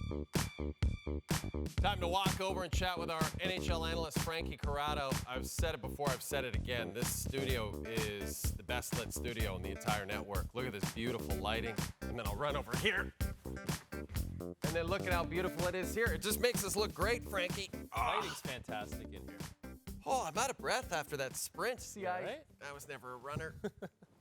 Time to walk over and chat with our NHL analyst, Frankie Corrado. I've said it before, I've said it again. This studio is the best lit studio in the entire network. Look at this beautiful lighting. And then I'll run over here. And then look at how beautiful it is here. It just makes us look great, Frankie. Lighting's fantastic in here. Oh, I'm out of breath after that sprint. See, I was never a runner.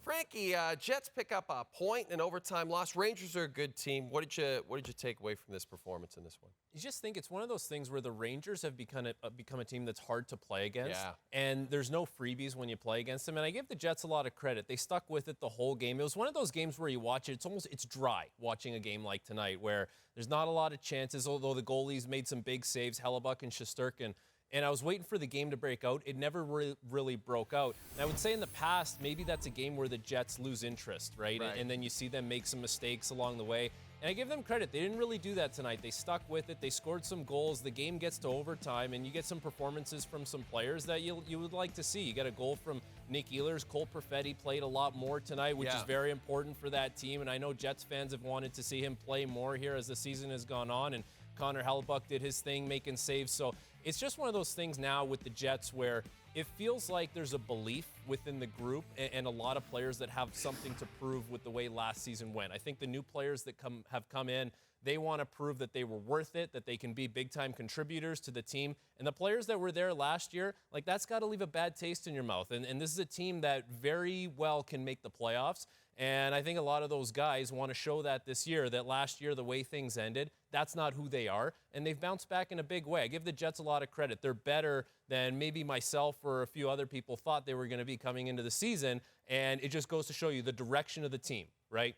Frankie, Jets pick up a point in an overtime loss. Rangers are a good team. What did you take away from this performance in this one? You just think it's one of those things where the Rangers have become a team that's hard to play against. Yeah. And there's no freebies when you play against them. And I give the Jets a lot of credit. They stuck with it the whole game. It was one of those games where you watch it, it's dry watching a game like tonight where there's not a lot of chances, although the goalies made some big saves, Hellebuck and Shesterkin. And I was waiting for the game to break out. It never really broke out. And I would say in the past, maybe that's a game where the Jets lose interest, right? And then you see them make some mistakes along the way. And I give them credit. They didn't really do that tonight. They stuck with it. They scored some goals. The game gets to overtime, and you get some performances from some players that you would like to see. You got a goal from Nick Ehlers. Cole Perfetti played a lot more tonight, which is very important for that team. And I know Jets fans have wanted to see him play more here as the season has gone on. And Connor Hellebuck did his thing, making saves. So it's just one of those things now with the Jets where it feels like there's a belief within the group and a lot of players that have something to prove with the way last season went. I think the new players that have come in, they want to prove that they were worth it, that they can be big-time contributors to the team. And the players that were there last year, like that's got to leave a bad taste in your mouth. And this is a team that very well can make the playoffs. And I think a lot of those guys want to show that this year, that last year, the way things ended, that's not who they are. And they've bounced back in a big way. I give the Jets a lot of credit. They're better than maybe myself or a few other people thought they were going to be coming into the season. And it just goes to show you the direction of the team, right?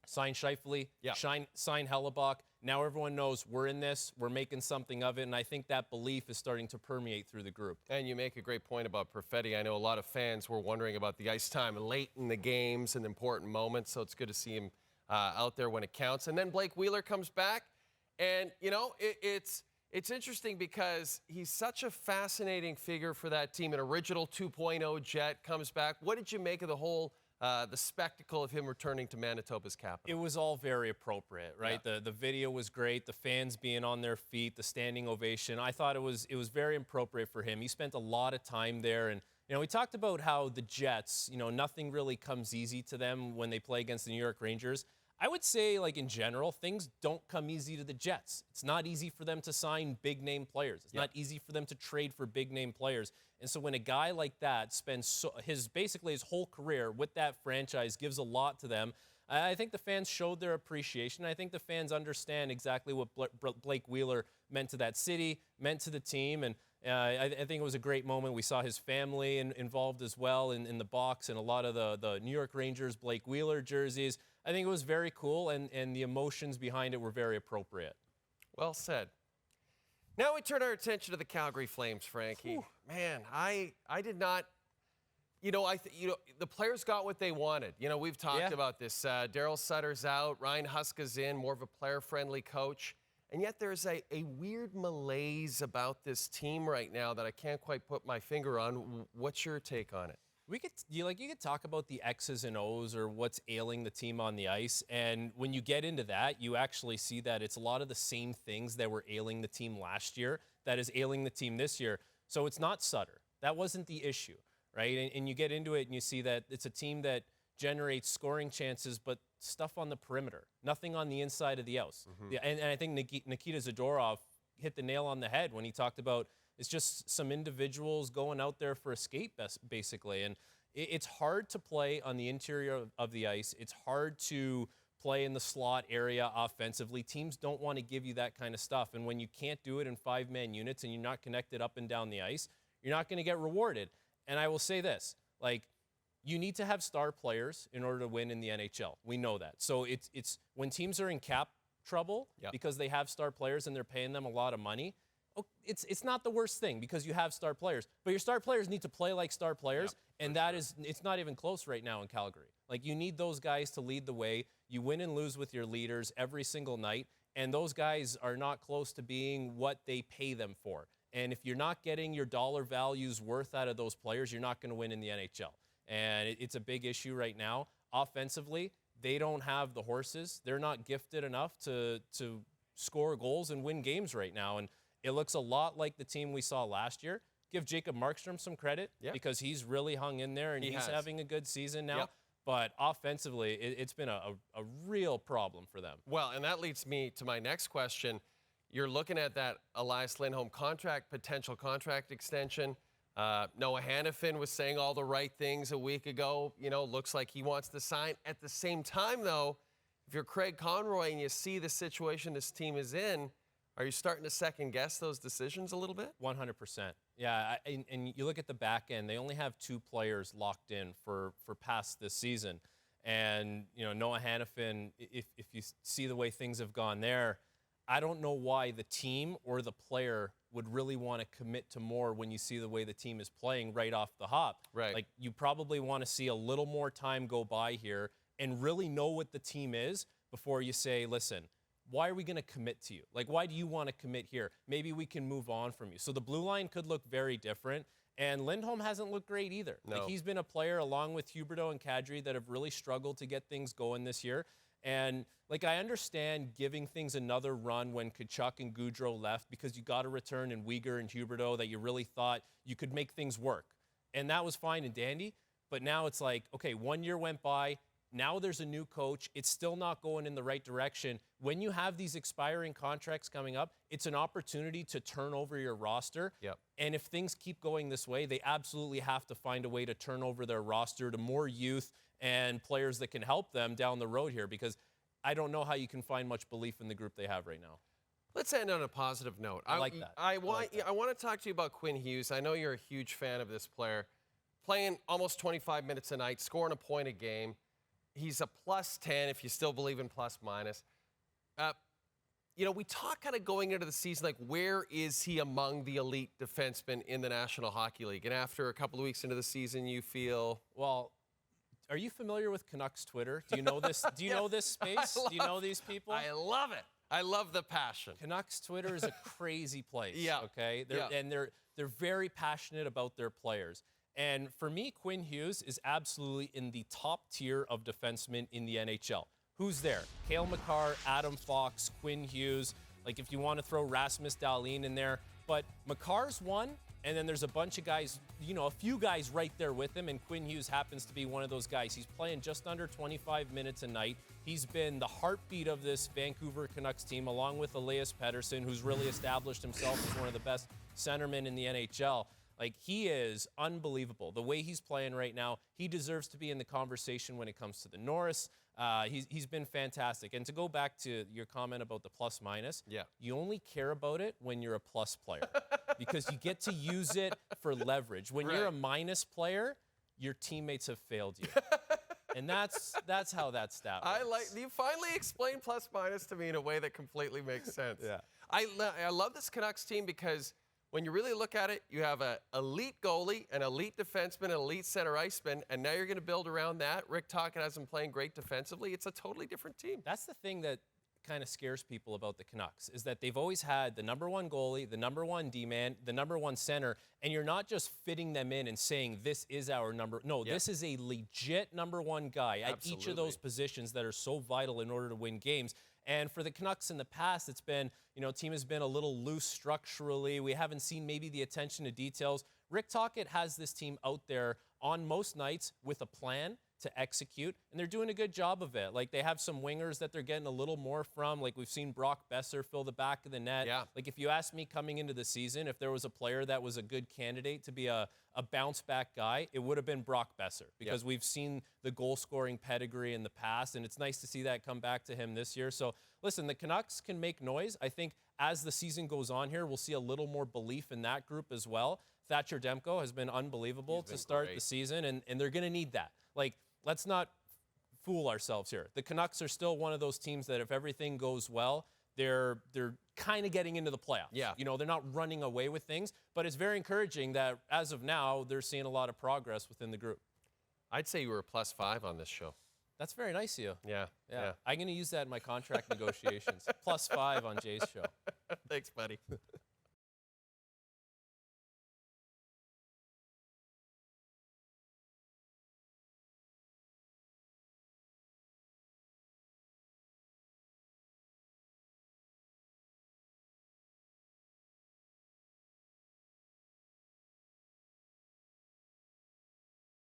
Sign Scheifele, sign Hellebuck. Now everyone knows we're in this, we're making something of it, and I think that belief is starting to permeate through the group. And you make a great point about Perfetti. I know a lot of fans were wondering about the ice time late in the games and important moments, so it's good to see him out there when it counts. And then Blake Wheeler comes back, and, you know, it's interesting because he's such a fascinating figure for that team. An original 2.0 Jet comes back. What did you make of the whole the spectacle of him returning to Manitoba's capital? It was all very appropriate, right? Yeah. The video was great. The fans being on their feet, the standing ovation. I thought it was very appropriate for him. He spent a lot of time there. And, you know, we talked about how the Jets, you know, nothing really comes easy to them when they play against the New York Rangers. I would say, like, in general, things don't come easy to the Jets. It's not easy for them to sign big-name players. It's not easy for them to trade for big-name players. And so when a guy like that spends basically his whole career with that franchise, gives a lot to them, I think the fans showed their appreciation. I think the fans understand exactly what Blake Wheeler meant to that city, meant to the team, and I think it was a great moment. We saw his family involved as well in the box and a lot of the New York Rangers Blake Wheeler jerseys. I think it was very cool, and the emotions behind it were very appropriate. Well said. Now we turn our attention to the Calgary Flames, Frankie. Whew. Man, I did not, the players got what they wanted. You know, we've talked about this. Daryl Sutter's out, Ryan Huska's in, more of a player-friendly coach. And yet there's a weird malaise about this team right now that I can't quite put my finger on. What's your take on it? You could talk about the X's and O's or what's ailing the team on the ice, and when you get into that, you actually see that it's a lot of the same things that were ailing the team last year that is ailing the team this year. So it's not Sutter. That wasn't the issue, right? And you get into it and you see that it's a team that generates scoring chances, but stuff on the perimeter, nothing on the inside of the ice. Mm-hmm. And I think Nikita Zadorov hit the nail on the head when he talked about it's just some individuals going out there for escape, basically. And it's hard to play on the interior of the ice. It's hard to play in the slot area offensively. Teams don't want to give you that kind of stuff. And when you can't do it in five-man units and you're not connected up and down the ice, you're not going to get rewarded. And I will say this, like, you need to have star players in order to win in the NHL. We know that. So it's when teams are in cap trouble because they have star players and they're paying them a lot of money, it's not the worst thing because you have star players. But your star players need to play like star players, and it's not even close right now in Calgary. Like, you need those guys to lead the way. You win and lose with your leaders every single night, and those guys are not close to being what they pay them for. And if you're not getting your dollar values worth out of those players, you're not going to win in the NHL. And it's a big issue right now. Offensively, they don't have the horses. They're not gifted enough to score goals and win games right now. And it looks a lot like the team we saw last year. Give Jacob Markstrom some credit because he's really hung in there and he's having a good season now. But offensively, it's been a real problem for them. Well, and that leads me to my next question. You're looking at that Elias Lindholm potential contract extension. Noah Hannafin was saying all the right things a week ago. You know, looks like he wants to sign. At the same time, though, if you're Craig Conroy and you see the situation this team is in, are you starting to second-guess those decisions a little bit? 100%. Yeah, and you look at the back end, they only have 2 players locked in for past this season. And, you know, Noah Hannafin, if you see the way things have gone there, I don't know why the team or the player would really want to commit to more when you see the way the team is playing right off the hop. Right. Like, you probably want to see a little more time go by here and really know what the team is before you say, listen, why are we going to commit to you? Like, why do you want to commit here? Maybe we can move on from you. So the blue line could look very different. And Lindholm hasn't looked great either. No. Like, he's been a player along with Huberdeau and Kadri that have really struggled to get things going this year. And, like, I understand giving things another run when Tkachuk and Gaudreau left because you got a return in Weegar and Huberdeau that you really thought you could make things work. And that was fine and dandy. But now it's like, okay, 1 year went by. Now there's a new coach. It's still not going in the right direction. When you have these expiring contracts coming up, it's an opportunity to turn over your roster. Yep. And if things keep going this way, they absolutely have to find a way to turn over their roster to more youth and players that can help them down the road here, because I don't know how you can find much belief in the group they have right now. Let's end on a positive note. I like that. I want to talk to you about Quinn Hughes. I know you're a huge fan of this player. Playing almost 25 minutes a night, scoring a point a game. He's a +10 if you still believe in plus-minus. You know, we talk kind of going into the season, like, where is he among the elite defensemen in the National Hockey League? And after a couple of weeks into the season, you feel... Well, are you familiar with Canucks Twitter? Do you know this? Do you know this space? Do you know these people? I love it. I love the passion. Canucks Twitter is a crazy place. Yeah. Okay. They're very passionate about their players. And for me, Quinn Hughes is absolutely in the top tier of defensemen in the NHL. Who's there? Cale Makar, Adam Fox, Quinn Hughes. Like, if you want to throw Rasmus Dahlin in there. But Makar's one, and then there's a bunch of guys, you know, a few guys right there with him, and Quinn Hughes happens to be one of those guys. He's playing just under 25 minutes a night. He's been the heartbeat of this Vancouver Canucks team, along with Elias Pettersson, who's really established himself as one of the best centermen in the NHL. Like, he is unbelievable. The way he's playing right now, he deserves to be in the conversation when it comes to the Norris. He's been fantastic. And to go back to your comment about the plus-minus, you only care about it when you're a plus player because you get to use it for leverage. When you're a minus player, your teammates have failed you. And that's how that stat works. You finally explained plus-minus to me in a way that completely makes sense. I love this Canucks team because when you really look at it, you have an elite goalie, an elite defenseman, an elite center iceman, and now you're going to build around that. Rick Tocchet has them playing great defensively. It's a totally different team. That's the thing that kind of scares people about the Canucks, is that they've always had the number one goalie, the number one D-man, the number one center, and you're not just fitting them in and saying this is our number. No, this is a legit number one guy at each of those positions that are so vital in order to win games. And for the Canucks in the past, it's been, you know, team has been a little loose structurally. We haven't seen maybe the attention to details. Rick Tocchet has this team out there on most nights with a plan to execute, and they're doing a good job of it. Like, they have some wingers that they're getting a little more from. Like, we've seen Brock Besser fill the back of the net. Like, if you asked me coming into the season, if there was a player that was a good candidate to be a bounce-back guy, it would have been Brock Besser, because we've seen the goal-scoring pedigree in the past, and it's nice to see that come back to him this year. So, listen, the Canucks can make noise. I think as the season goes on here, we'll see a little more belief in that group as well. Thatcher Demko has been unbelievable to start the season, and they're going to need that. Like, let's not fool ourselves here. The Canucks are still one of those teams that if everything goes well, they're kind of getting into the playoffs. You know, they're not running away with things, but it's very encouraging that as of now, they're seeing a lot of progress within the group. I'd say you were a +5 on this show. That's very nice of you. Yeah. I'm going to use that in my contract negotiations. +5 on Jay's show. Thanks, buddy.